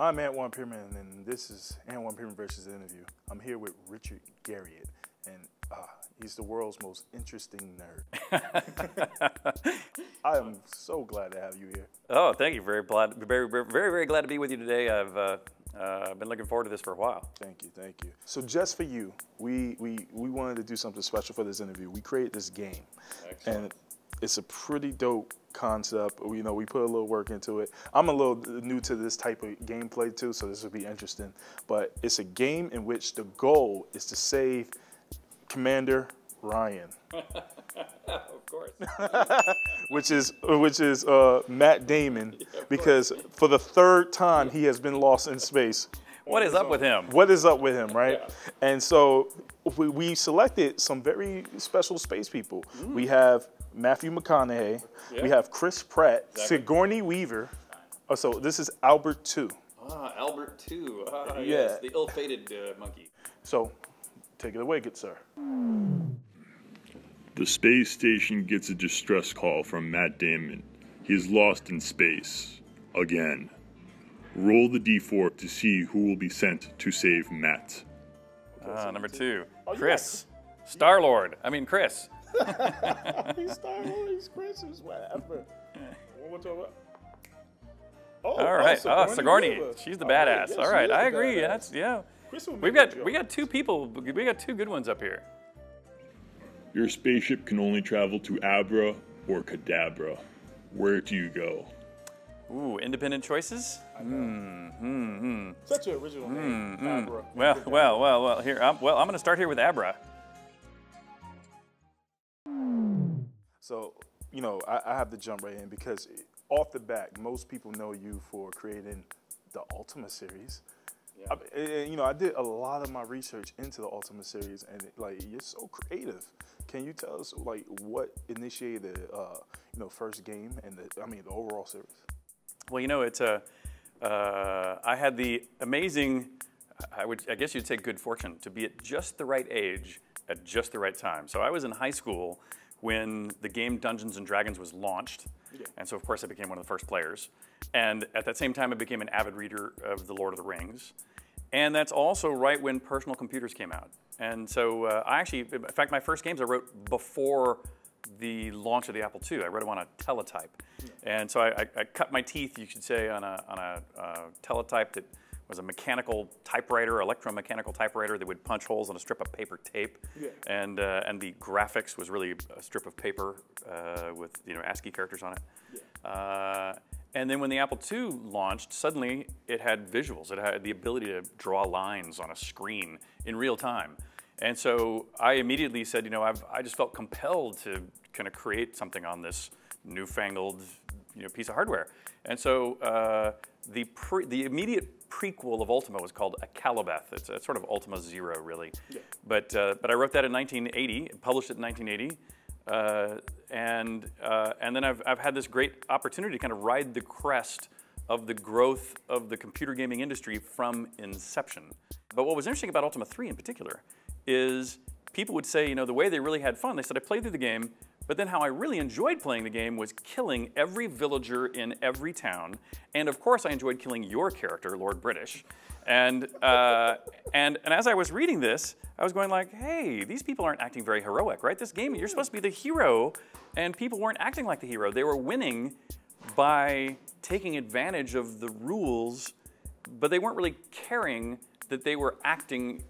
I'm ANTWAND PEARMAN, and this is ANTWAND PEARMAN versus the interview. I'm here with Richard Garriott, and he's the world's most interesting nerd. I am so glad to have you here. Oh, thank you. Very glad to be with you today. I've been looking forward to this for a while. Thank you, thank you. So just for you, we wanted to do something special for this interview. We created this game. Excellent. And it's a pretty dope concept. We put a little work into it. I'm a little new to this type of gameplay too, so this will be interesting. But it's a game in which the goal is to save Commander Ryan. Of course. which is Matt Damon, because for the third time he has been lost in space. What is up with him? What is up with him, right? Yeah. And so we selected some very special space people. We have Matthew McConaughey, we have Chris Pratt, Sigourney Weaver. Oh, so this is Albert II. Ah, Albert II. Ah, yeah. Yes, the ill-fated monkey. So take it away, good sir. The space station gets a distress call from Matt Damon. He is lost in space. Again. Roll the d4 to see who will be sent to save Matt. Number 2. Chris. Star-Lord. I mean, Chris. He's Star-Lord, he's Chris, he's whatever. All right. Sigourney. She's the badass. Yes, all right, I agree. Badass. Yeah. We got two people. We got two good ones up here. Your spaceship can only travel to Abra or Cadabra. Where do you go? Ooh, independent choices? Such an original name, Abra. Well. Here, I'm going to start here with Abra. So, I have to jump right in because off the bat, most people know you for creating the Ultima series. Yeah. I did a lot of my research into the Ultima series, and you're so creative. Can you tell us what initiated first game and the overall series? Well, it's I had the amazing, I guess you'd say good fortune to be at just the right age at just the right time. So I was in high school when the game Dungeons & Dragons was launched, and so of course I became one of the first players. And at that same time I became an avid reader of The Lord of the Rings. And that's also right when personal computers came out. And so I actually, in fact, my first games I wrote before the launch of the Apple II. I wrote them on a teletype. And so I cut my teeth, you should say, on a teletype that was a mechanical typewriter, electromechanical typewriter that would punch holes on a strip of paper tape. Yeah. And the graphics was really a strip of paper with ASCII characters on it. Yeah. And then when the Apple II launched, suddenly it had visuals. It had the ability to draw lines on a screen in real time. And so I immediately said, I just felt compelled to kind of create something on this newfangled piece of hardware. And so the immediate prequel of Ultima was called Akalabeth. It's sort of Ultima Zero, really. Yeah. But I wrote that in 1980, published it in 1980. And then I've had this great opportunity to kind of ride the crest of the growth of the computer gaming industry from inception. But what was interesting about Ultima 3 in particular is people would say, the way they really had fun, they said, I played through the game, but then how I really enjoyed playing the game was killing every villager in every town. And of course I enjoyed killing your character, Lord British. And as I was reading this, I was going like, hey, these people aren't acting very heroic, right? This game, you're supposed to be the hero, and people weren't acting like the hero. They were winning by taking advantage of the rules, but they weren't really caring that they were acting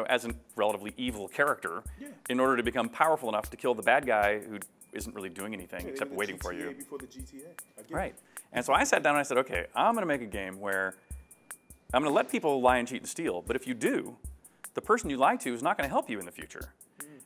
as a relatively evil character in order to become powerful enough to kill the bad guy who isn't really doing anything except waiting for you. Before the GTA. Right. And so I sat down and I said, okay, I'm going to make a game where I'm going to let people lie and cheat and steal, but if you do, the person you lie to is not going to help you in the future.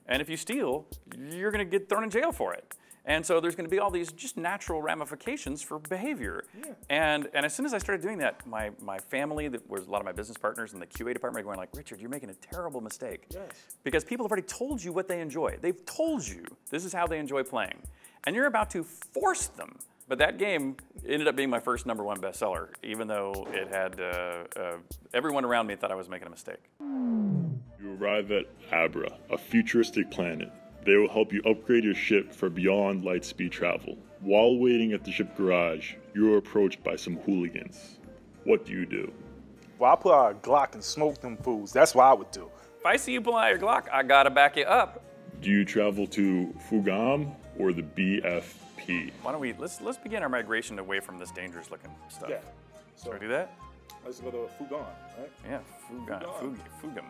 And if you steal, you're going to get thrown in jail for it. And so there's going to be all these just natural ramifications for behavior. Yeah. And as soon as I started doing that, my family, that was a lot of my business partners in the QA department, were going like, Richard, you're making a terrible mistake. Yes. Because people have already told you what they enjoy. They've told you this is how they enjoy playing. And you're about to force them. But that game ended up being my first #1 bestseller, even though it had, everyone around me thought I was making a mistake. You arrive at Abra, a futuristic planet. They will help you upgrade your ship for beyond light speed travel. While waiting at the ship garage, you are approached by some hooligans. What do you do? Well, I pull out a Glock and smoke them fools. That's what I would do. If I see you pull out your Glock, I gotta back you up. Do you travel to Fugam or the BFP? Why don't we, let's begin our migration away from this dangerous looking stuff. Yeah. So we do that? Let's go to Fugan, right? Yeah, Fugam.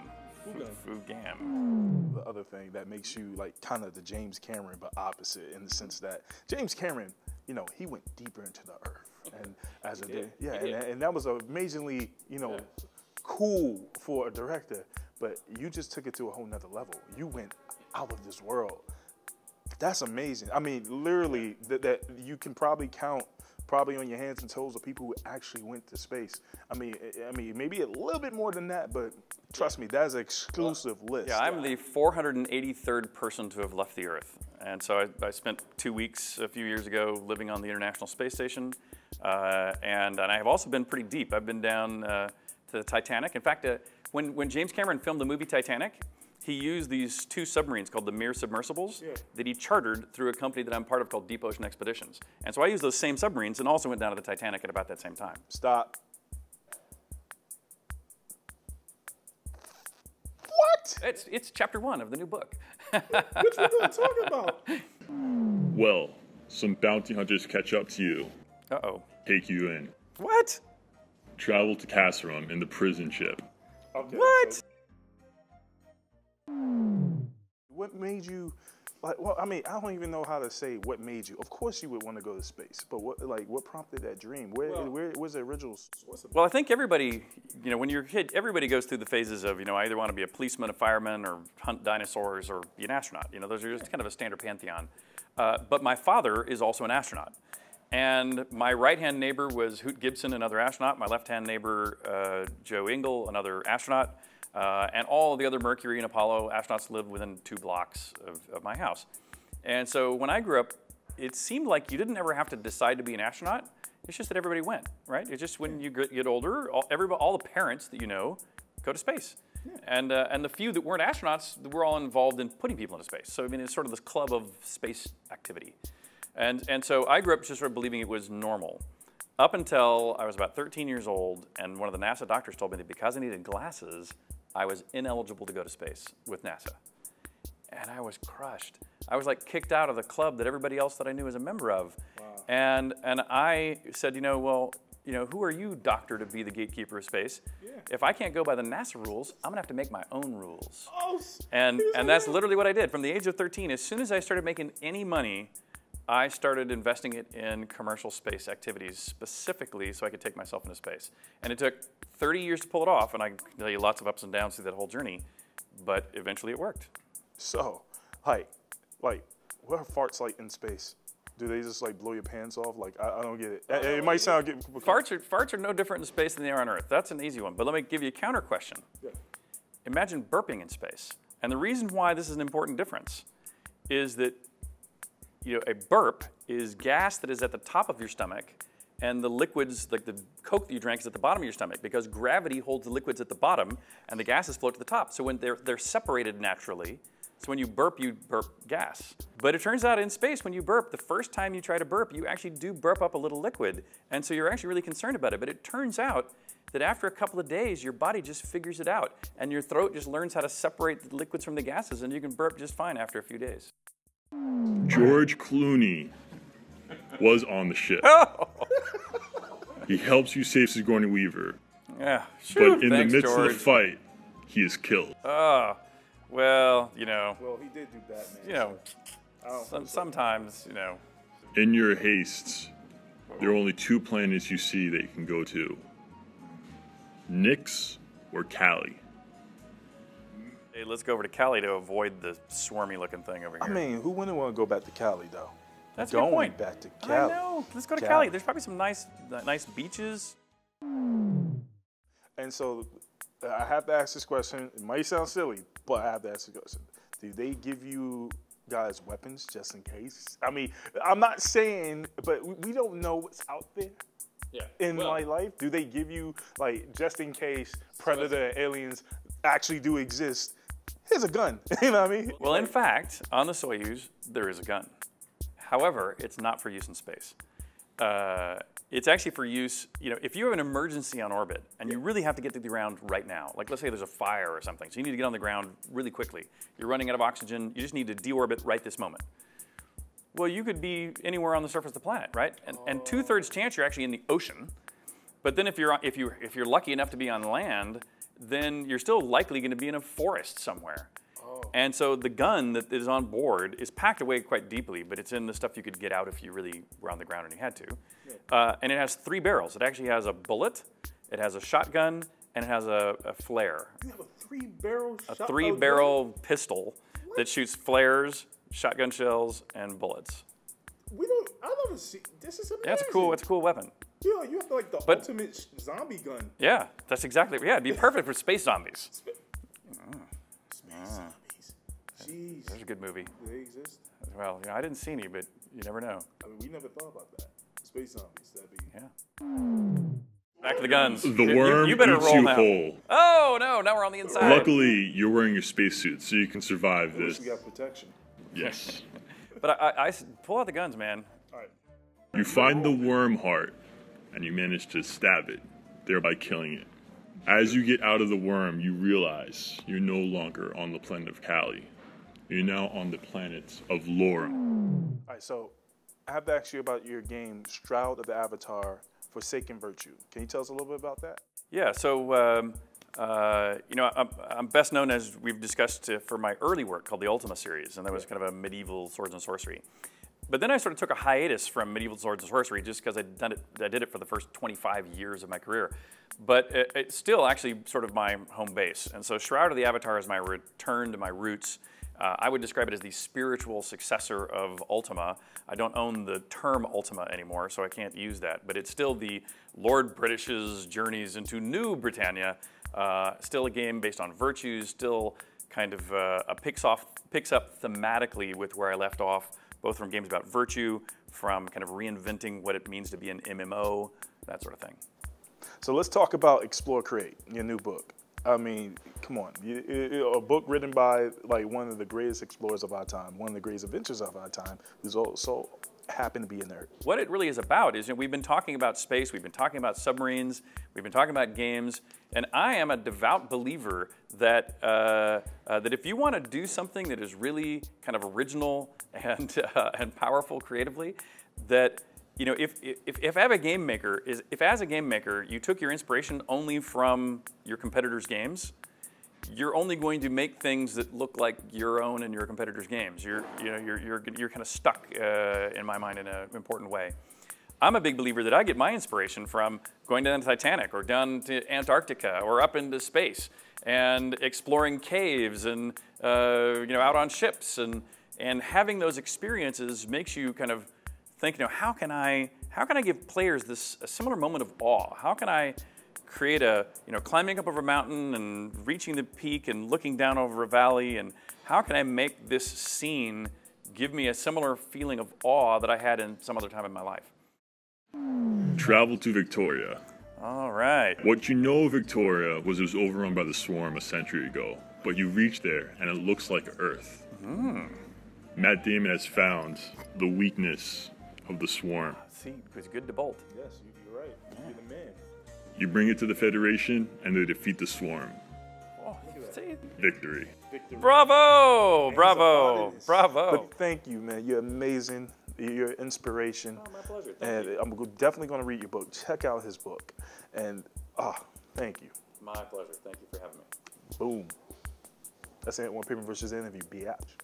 The other thing that makes you like kind of the James Cameron, but opposite in the sense that James Cameron, you know, he went deeper into the earth, and as and that was amazingly, you know, cool for a director. But you just took it to a whole nother level. You went out of this world. That's amazing. I mean, literally, that you can probably count on your hands and toes of people who actually went to space. I mean, maybe a little bit more than that, but trust me, that's an exclusive list. Yeah, I'm the 483rd person to have left the Earth. And so I spent 2 weeks a few years ago living on the International Space Station. And I have also been pretty deep. I've been down to the Titanic. In fact, when James Cameron filmed the movie Titanic, he used these 2 submarines called the Mir submersibles that he chartered through a company that I'm part of called Deep Ocean Expeditions. And so I used those same submarines and also went down to the Titanic at about that same time. Stop. What? It's chapter 1 of the new book. What you gonna talk about? Well, some bounty hunters catch up to you. Uh-oh. Take you in. What? Travel to Kasserum in the prison ship. Okay, what? So what made you, like, well, I mean, I don't even know how to say what made you. Of course you would want to go to space, but what prompted that dream? Where was the original source of it? Well, I think everybody, you know, when you're a kid, everybody goes through the phases of, you know, I either want to be a policeman, a fireman, or hunt dinosaurs, or be an astronaut. You know, those are just kind of a standard pantheon. But my father is also an astronaut. And my right-hand neighbor was Hoot Gibson, another astronaut. My left-hand neighbor, Joe Engle, another astronaut. And all of the other Mercury and Apollo astronauts live within 2 blocks of my house. And so when I grew up, it seemed like you didn't ever have to decide to be an astronaut. It's just that everybody went, right? It's just when you get older, all the parents that you know go to space. Yeah. And the few that weren't astronauts, were all involved in putting people into space. So I mean, it's sort of this club of space activity. And so I grew up just sort of believing it was normal. Up until I was about 13 years old, and one of the NASA doctors told me that because I needed glasses, I was ineligible to go to space with NASA. And I was crushed. I was like kicked out of the club that everybody else that I knew was a member of. Wow. And I said, well, who are you, doctor, to be the gatekeeper of space? Yeah. If I can't go by the NASA rules, I'm gonna have to make my own rules. Oh, and that's literally what I did. From the age of 13, as soon as I started making any money, I started investing it in commercial space activities specifically so I could take myself into space. And it took 30 years to pull it off, and I can tell you lots of ups and downs through that whole journey, but eventually it worked. So, like, what are farts like in space? Do they just like blow your pants off? Like, I don't get it. It might sound good. Farts are no different in space than they are on Earth. That's an easy one, but let me give you a counter question. Yeah. Imagine burping in space. And the reason why this is an important difference is that a burp is gas that is at the top of your stomach, and the liquids, like the Coke that you drank, is at the bottom of your stomach because gravity holds the liquids at the bottom, and the gases float to the top. So when they're separated naturally, so when you burp gas. But it turns out in space, when you burp, the first time you try to burp, you actually do burp up a little liquid, and so you're actually really concerned about it. But it turns out that after a couple of days, your body just figures it out, and your throat just learns how to separate the liquids from the gases, and you can burp just fine after a few days. George Clooney was on the ship. He helps you save Sigourney Weaver. Yeah, sure. But in the midst of the fight, he is killed. Well, Well, he did do Batman. Sometimes. In your hastes, there are only 2 planets you see that you can go to. Nyx or Cali. Hey, let's go over to Cali to avoid the swarmy-looking thing over here. I mean, who wouldn't want to go back to Cali, though? That's a good point. Going back to Cali. I know. Let's go to Cali. There's probably some nice beaches. And so I have to ask this question. It might sound silly, but I have to ask this question. Do they give you guys weapons just in case? I mean, I'm not saying, but we don't know what's out there. Yeah. In my life, do they give you, like, just in case Predator aliens actually do exist, here's a gun, you know what I mean? Well, in fact, on the Soyuz, there is a gun. However, it's not for use in space. it's actually for use, if you have an emergency on orbit and you really have to get to the ground right now, like let's say there's a fire or something, so you need to get on the ground really quickly. You're running out of oxygen, you just need to deorbit right this moment. Well, you could be anywhere on the surface of the planet, right? And 2/3 chance you're actually in the ocean. But then if you're lucky enough to be on land, then you're still likely going to be in a forest somewhere. And so the gun that is on board is packed away quite deeply, but it's in the stuff you could get out if you really were on the ground and you had to. And it has 3 barrels. It actually has a bullet, it has a shotgun, and it has a flare. You have a 3-barrel shotgun? A 3-barrel pistol that shoots flares, shotgun shells, and bullets. I never see, this is amazing. Yeah, it's a cool weapon. Yeah, you have like the ultimate zombie gun. Yeah, that's exactly, it'd be perfect for space zombies. Space zombies. Jeez. There's a good movie. Do they exist? Well, I didn't see any, but you never know. I mean, we never thought about that. Space zombies, that'd be... Yeah. Back to the guns. The worm you better eats roll you now. whole. Oh, no, now we're on the inside. Luckily, you're wearing your spacesuit, so you can survive At least this. we got protection. Yes. But I pull out the guns, man. All right. You find the worm heart, and you manage to stab it, thereby killing it. As you get out of the worm, you realize you're no longer on the planet of Cali. You're now on the planet of Laura. All right, so I have to ask you about your game, Shroud of the Avatar, Forsaken Virtue. Can you tell us a little bit about that? Yeah, so I'm best known, as we've discussed, for my early work called the Ultima series, and that was kind of a medieval swords and sorcery. But then I sort of took a hiatus from medieval swords and sorcery just because I did it for the first 25 years of my career. But it's still actually sort of my home base. And so Shroud of the Avatar is my return to my roots. I would describe it as the spiritual successor of Ultima. I don't own the term Ultima anymore, so I can't use that. But it's still the Lord British's journeys into New Britannia. Still a game based on virtues, still kind of picks up thematically with where I left off, both from games about virtue, from kind of reinventing what it means to be an MMO, that sort of thing. So let's talk about Explore Create, your new book. I mean, come on. A book written by like one of the greatest explorers of our time, one of the greatest adventurers of our time, who's also happened to be a nerd. What it really is about is, we've been talking about space, we've been talking about submarines, we've been talking about games, and I am a devout believer that that if you want to do something that is really kind of original and powerful creatively, that if as a game maker you took your inspiration only from your competitors' games, you're only going to make things that look like your own and your competitors' games. You're kind of stuck in my mind in an important way. I'm a big believer that I get my inspiration from going down to Titanic or down to Antarctica or up into space and exploring caves and out on ships, and having those experiences makes you kind of think, how can I give players a similar moment of awe? How can I create climbing up over a mountain and reaching the peak and looking down over a valley, and how can I make this scene give me a similar feeling of awe that I had in some other time in my life? Travel to Victoria. All right. What you know of Victoria was it was overrun by the swarm a century ago, but you reach there and it looks like Earth. Matt Damon has found the weakness of the swarm. See, it's good to bolt. Yes, you're right. You're the man. You bring it to the Federation and they defeat the swarm. Oh, see? Victory. Bravo! Bravo! Bravo! But thank you, man. You're amazing. You're inspiration. Oh, my pleasure. Thank you. I'm definitely going to read your book. Check out his book. And, thank you. My pleasure. Thank you for having me. Boom. That's ANTWAND PEARMAN versus Interview. Biatch.